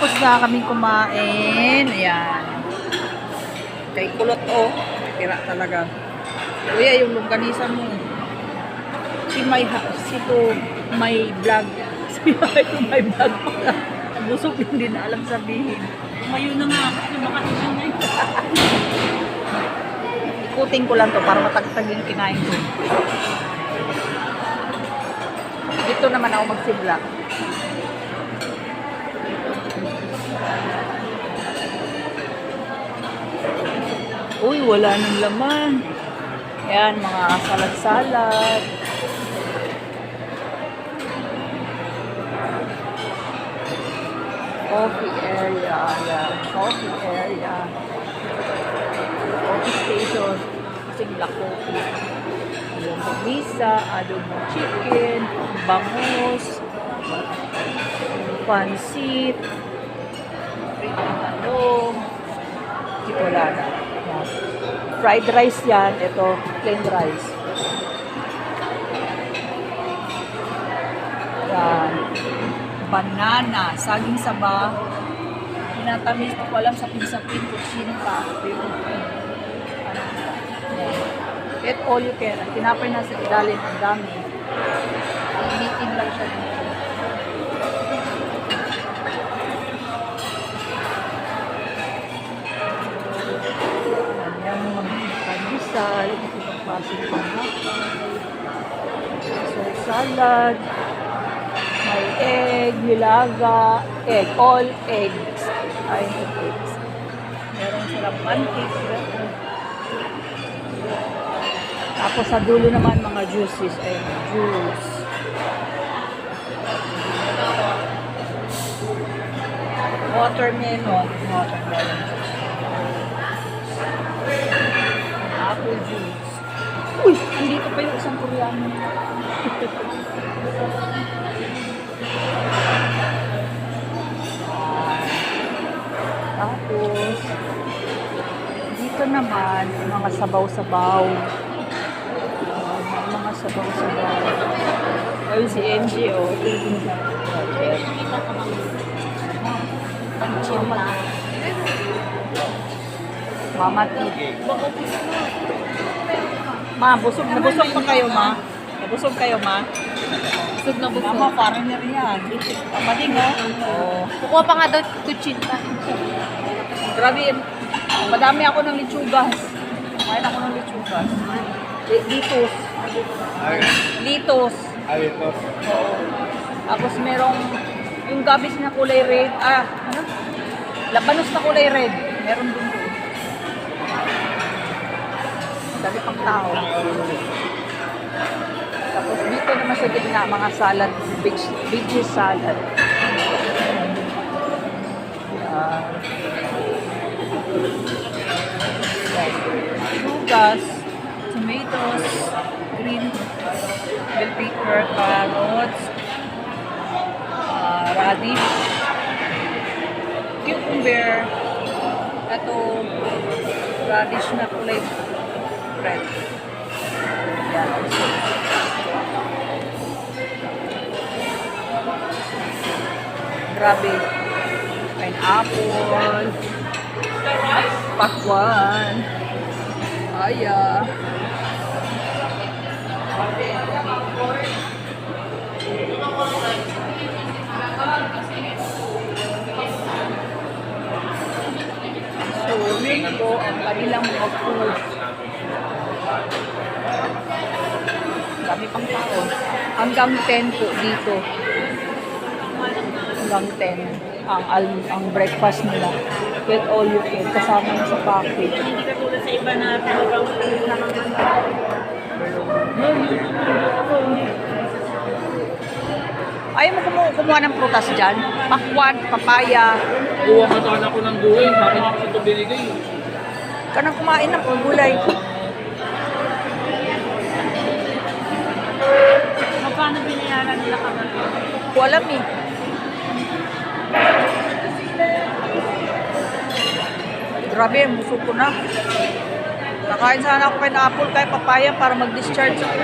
Tapos na kaming kumain. Ayan. Kay kulot oh. Tira talaga. Kuya, yung longganisa mo. Si to may vlog. Si to may vlog pala. Busog hindi na alam sabihin. Mayo na nga ako. Makasya na ito. Ikutin ko lang to para matagtag yung kinain ko. Dito naman ako magsimula. Uy, wala nang laman. Yan, mga salad-salad. Coffee area. Yan, coffee area. Coffee station. Kasing black coffee. Yung misa, adobo chicken, bangus, pansit, pritong talong, titolada. Yan. Fried rice yan. Ito, plain rice. Yan. Banana, saging saba. Tinatamis ko alam sa pinsapin, kutsinta. Get all you can. Ang tinapay na sa ilalim, ang dami. Initin lang siya dito. Ayan yung mga pandesal, itong klaseng panghapay. So, salad, may egg, nilaga, egg, all eggs. Ay, eggs. Meron silang pancake. Tapos sa dulo naman mga juices. Ay, juice. Watermelon. Watermelon. Apple juice. Uy! Andito pa yung isang Koreano. Tapos, dito naman, mga sabaw-sabaw. Mga sabaw-sabaw. Ayun si MJ, oh. Mama T. Ma, busog na busog pa kayo, ma? Nabusog kayo, ma? Busog na busog. Mama, foreigner yan. Pamading, oh. Kukuha pa nga daw kutsinta. Grabe, madami ako ng lechugas. Kain ako ng lechugas. Litos. Litos. Alitos. Oo. Tapos merong yung gabis na kulay red. Ano? Labanos na kulay red. Meron dun doon. Dali pang tao. Tapos dito naman sa gitna, mga salad, veggie salad. Sugas, tomatoes, green bell pepper, carrots, radish, cucumber, ito, radish na kulay red. Yan. Grabe. Pineapple, pakwan, aya. So, yun po ang kanilang mga food. Dami pang tao. Hanggang 10 po dito. Hanggang 10 ang breakfast nila. Get all you can. Kasama na sa package. Hindi ka tulad sa iba na talagang Ayaw mo kumuha ng prutas dyan? Pakwan, papaya. Kuha ka sana ako ng gulay. Bakit ako ito binigay? Kanang kumain ng gulay. magkano binayaran nila ka ba? Ko alam eh. Grabe, busog ko na. Nakain sana ako pineapple kay papaya para mag-discharge ako.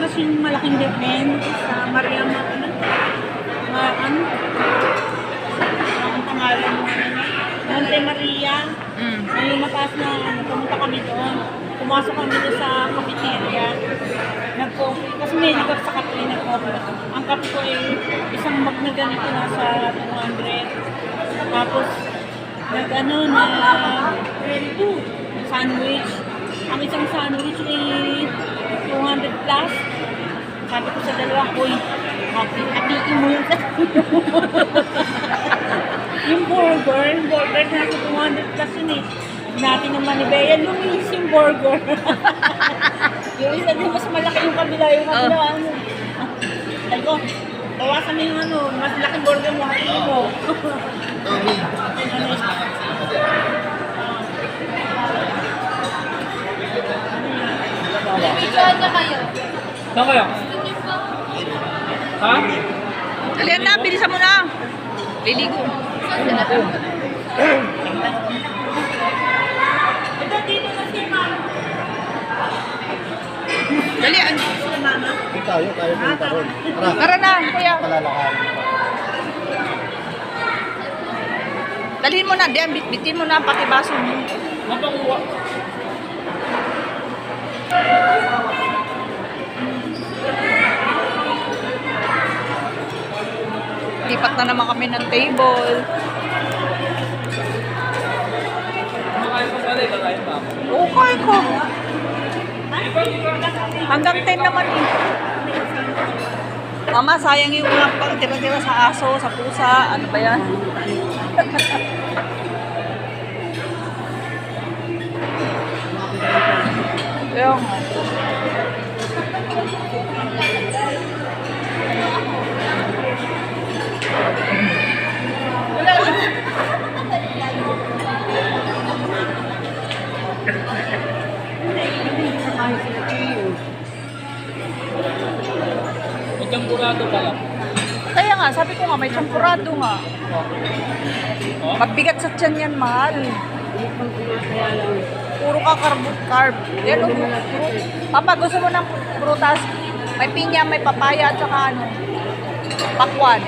kasing malaking difference sa Maria ano? Ang pangalan mo, Monte Maria. May mataas na, pumunta kami doon. Pumasok kami doon sa cafeteria. Nag-coffee. Kasi may ligap sa kape, nag-coffee. Ang kape ko ay isang mug na ganito nasa 200. Tapos, sandwich. Ang isang sandwich ay 200 plus. Sabi ko sa dalawa, uy, hatiin mo yung yung burger nasa 200 plus yun eh. Natin ng Manibea, lumis yung burger. Yung isa din, mas malaki yung kabila, ano. Sabi ko, bawasan mo yung mas laking burger mo, hatiin mo. Picture na kayo. Saan kayo? Ha? Alihan na, bilisan mo na. Liligo. Ito dito na si Mama. Dali, ano? Si Mama. Tayo punta ron. Tara, Tara na, kuya. palalakarin. Dalhin mo na, diyan, bitin mo na pati baso mo. Mapanguha. Lipat na naman kami ng table. Kumakain pa pala, kakain pa ako. Okay ko. Hanggang 10 naman eh. Mama, sayang yung mga tira-tira sa aso, sa pusa. Ano ba yan? Yung... May champurado pala. Kaya nga, sabi ko nga, may champurado nga. Oh? Magbigat sa tiyan yan, mahal. Puro ka carb. Yan, Papa, gusto mo ng prutas? May pinya, may papaya, at saka ano, pakwan.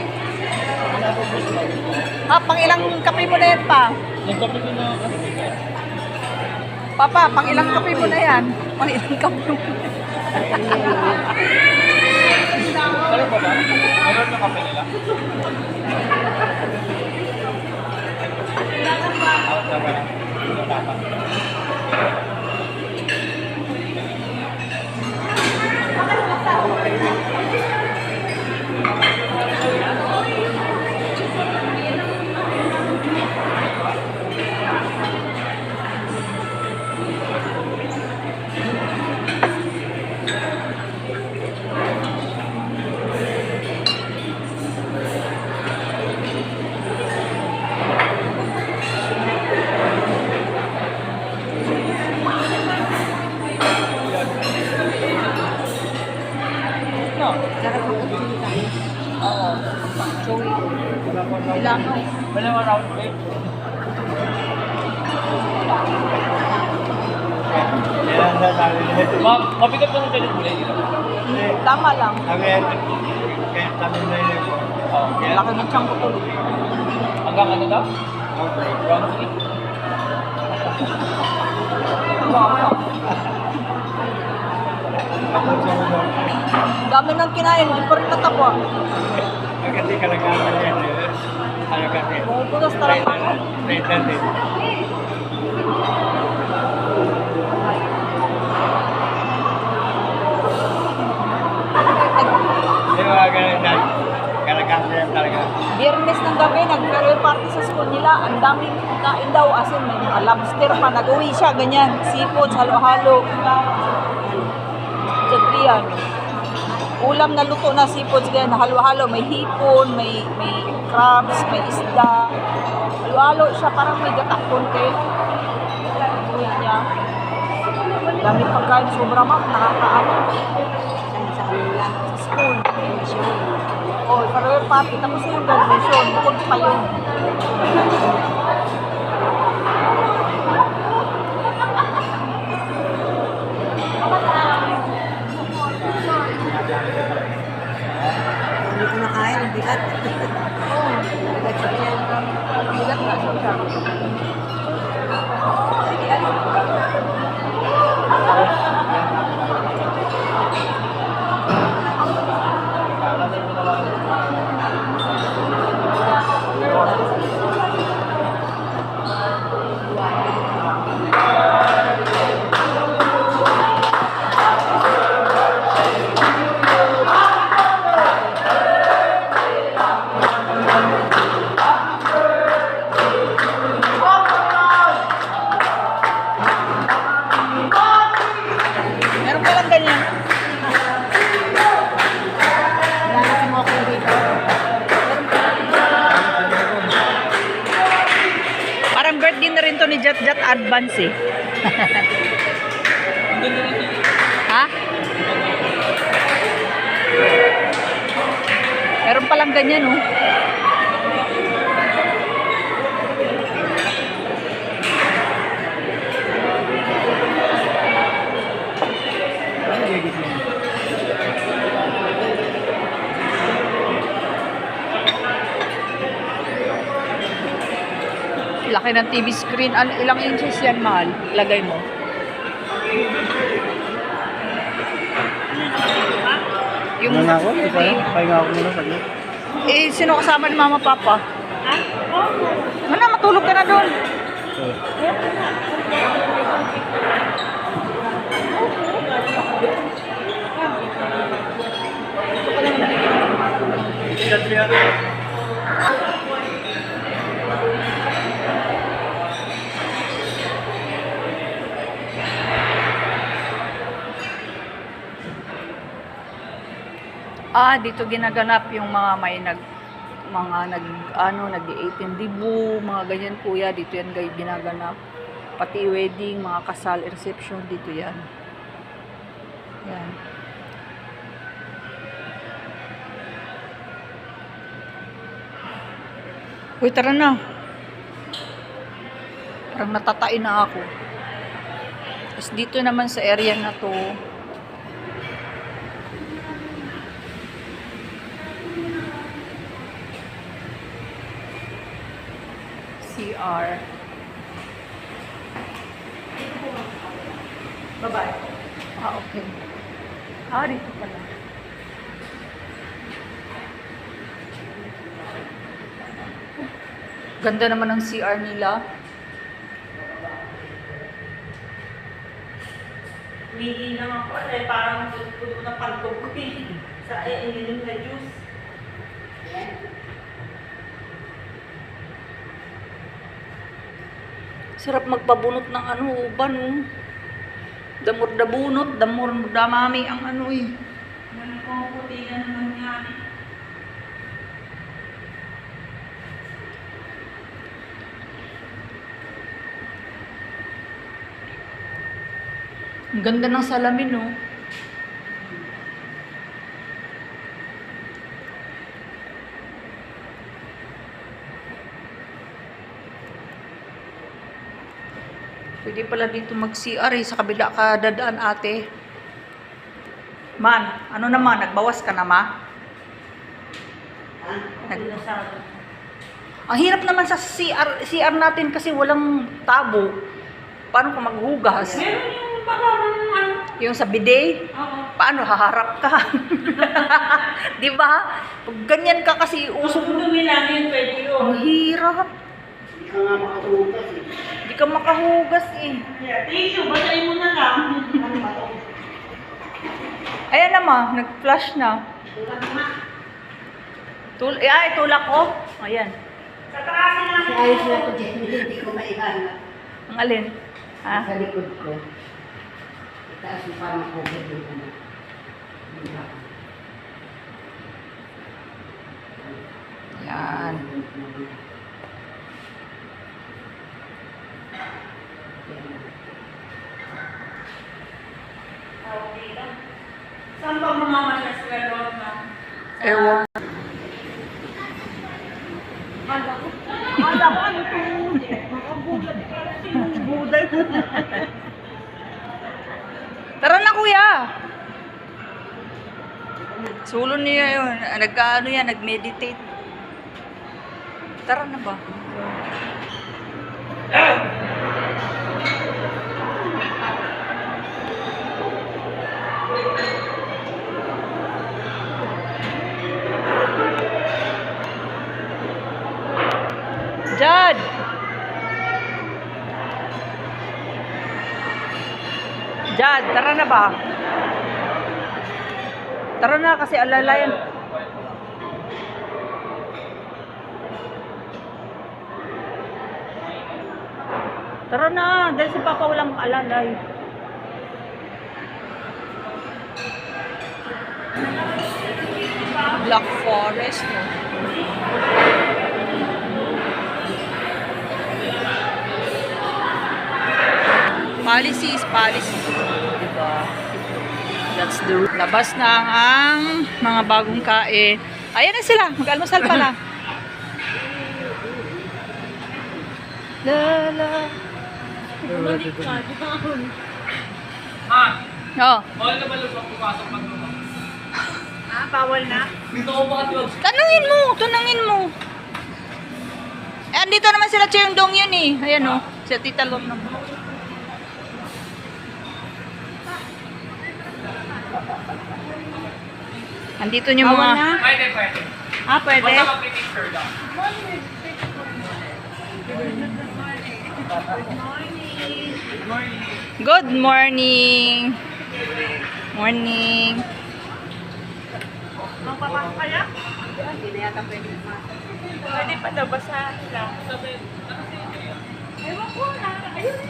Ha, pang ilang kape mo na yan pa? Nagkape ko na. Papa, pang ilang kape mo na yan? Pang ilang kape mo na yan? Ano ba ba? Ano na kape nila? Oo. Joey. Ilang? Dalawa round plate. Mabigat pa ng ganyan kulay dito. Tama lang. Kaya kami na yun. Oh, yan. Laki ng tiyang ko tuloy. Hanggang ano daw? Okay. Round 3. Dami ng kinain, hindi pa rin natapwa. Kasi kalagaman yan. Ano kasi? Pumupulas talaga ako. Straight natin. Yung mga ganun na. Kalagaman yan talaga. Biyernes ng gabi, nag-farewell party sa school nila. Ang daming kain daw, as in, may mga lobster pa. Nag-uwi siya, ganyan. Seafood, halo-halo. Siyempre ulam na luto na seafood, ganyan. Halo-halo, may hipon, may crabs, may isda. Halo-halo siya, parang may gatak konti. Uwi niya. Dami pagkain, sobra ma'am, nakakaano. Sa school. Oh, farewell party, tapos yung graduation, bukod pa yun. naka-advance eh. Ha? Meron palang ganyan, oh. Laki ng TV screen. Ilang inches yan, mahal? Lagay mo. Yung Ano na ako? Di ba? Pahinga ako muna saglit. eh, sino kasama ni mama papa? Ha? Oo. Ano, matulog ka na doon. Dito ginaganap yung mga may nag-18 dibu, mga ganyan kuya, dito yan guys ginaganap. Pati wedding, mga kasal, reception, dito yan. Yan. Uy, tara na. Parang natatain na ako. Tapos dito naman sa area na to, CR. Bye-bye. Okay. Dito pala. Ganda naman ng CR nila. Humihi naman ako eh, parang puto na pantog ko eh. Sa ininom na juice. Sarap magpabunot ng uban, oh. Damor da bunot, damor da mami ang eh. Puti na naman yan. Ang ganda ng salamin, oh. Pwede pala dito mag-CR eh. Sa kabila ka dadaan, ate. Man, ano naman? Nagbawas ka na, ma? Ang hirap naman sa CR natin kasi walang tabo. Paano ka maghugas? Meron yung parang ano. Yung sa bidet? Oo. Paano? Haharap ka. Di ba? Pag ganyan ka kasi usok Kung dumi lang yun, pwede yun. Ang hirap. Hindi ka nga makahugas eh. Hindi ka makahugas eh. Yeah, tissue, basahin mo na lang. Ayan naman, nag-flash na. Tulak ko. Ayan. Sa trasi lang. Ayos na ito dyan, hindi ko maihanap. Ang alin? Ha? Sa likod ko. Itaas mo parang COVID yung ano. Yan. Saan pa mga masyas ka doon na? Ewan. Kala ko ano ito? Makabulat ka kasi yung buday. Tara na, kuya. Sulo niya yun. Nag-ano yan, nag-meditate. Tara na ba? Jad! Jad, tara na ba? Tara na kasi alalayan. Tara na, dahil si Papa walang alalay. Black Forest, no? Policy is policy. Diba? That's the labas na ang mga bagong kain. Ayan na sila. Mag-almusal pala. La la. Ha? Oh. Bawal na ba lusok pumasok pag lumang? Ah, bawal na? Dito ko baka tiwag. Tanungin mo. Eh, andito naman sila Cheong Dong yun eh. Ayan oh. Si Tita Lom naman. Andito yung Bawal mga... na? Pwede, pwede. Ah, pwede? Basta mag-picture lang. Good morning. Morning. Magpapasok kaya? Pwede pa daw, basa lang. Ewan ko na. Ayun.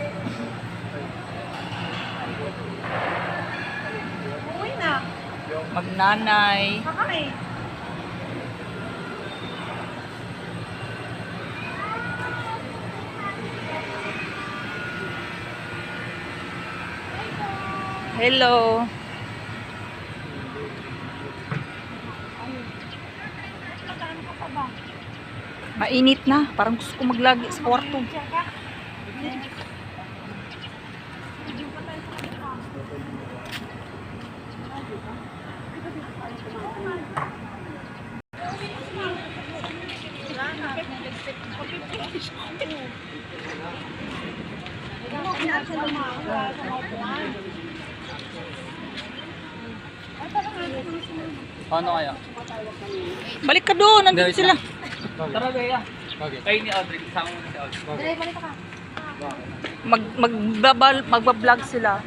Uwi na. Magnanay. Kakain. Hello. Mainit na. Parang gusto ko maglagi sa kwarto. Paano kaya? Balik ka doon. Nandito sila. Tara, Gaya. Kayo ni Audrey. Kasama mo si Audrey. Magbablog sila.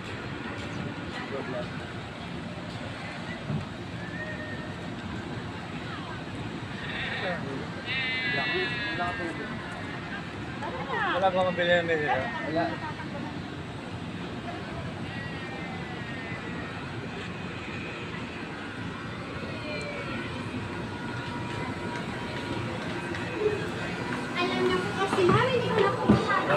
Wala pa mabili ng medyo. Wala. Alam niyo po kasi mami, hindi ko na po masyado.